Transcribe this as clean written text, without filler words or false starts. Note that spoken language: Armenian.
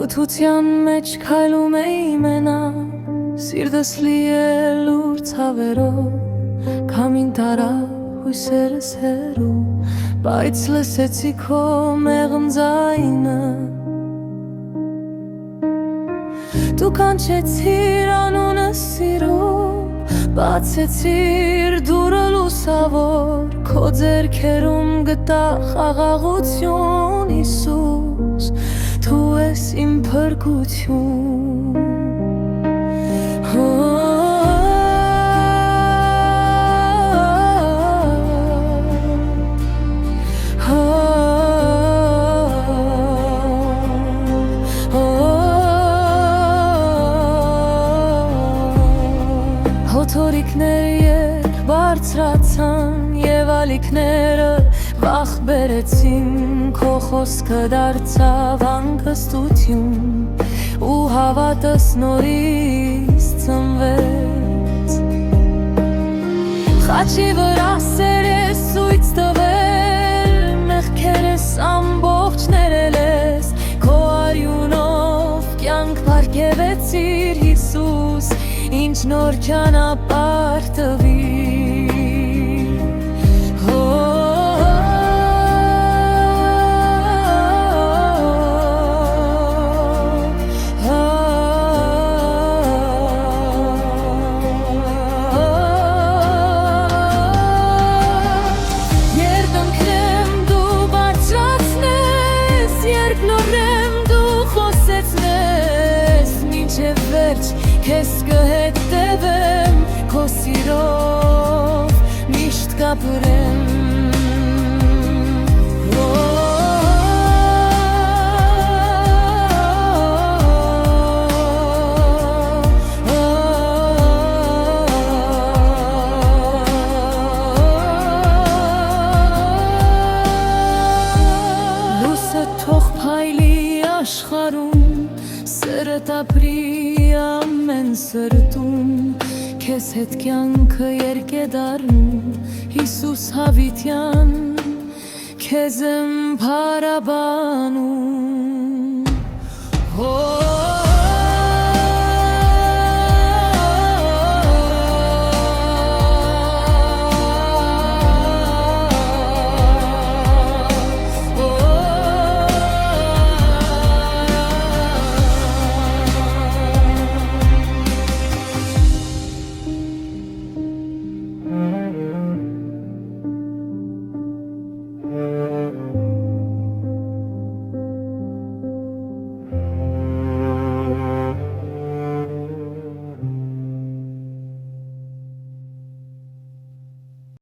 Տգութության մեջ քայլում էի մենակ, սիրտս լի է լուր ցավերով, քամին տարա հույսերս հեռու, բայց լսեցի քո մեղմ ձայնը։ Դու կանչեցիր անունս սիրով, բացեցիր դուռը լուսավոր, քո ձեռքերում գտա խաղաղություն, Հիսուս, դու ես իմ փրկություն։ Հոթորիկներ բարձրացան և ալիքները վախ բերեցին, քո խոսքը դարձավ անկստություն ու հավատս նորից ծնվեց։ Խաչի վրա սեր ես ցույց տվել, մեղքերս ամբողջ ներել ես, քո արյունով կյանք պարգևեցիր, Հիսուս, ինչ նոր ճանապարհ տվի։ Երբ ընկնեմ դու բարձրացնես, երբ նորեմ դու խոսեցնես, մինչև վերջ քեզ կհետևեմ, քո սիրով միշտ կապրեմ։ Լույսը թող փայլի աշխարհում, սերդ ապրի ամեն սրտում, քեզ հետ կյանքը երկ է դառնում, Հիսուս հավիտյան, քեզ եմ փառաբանում։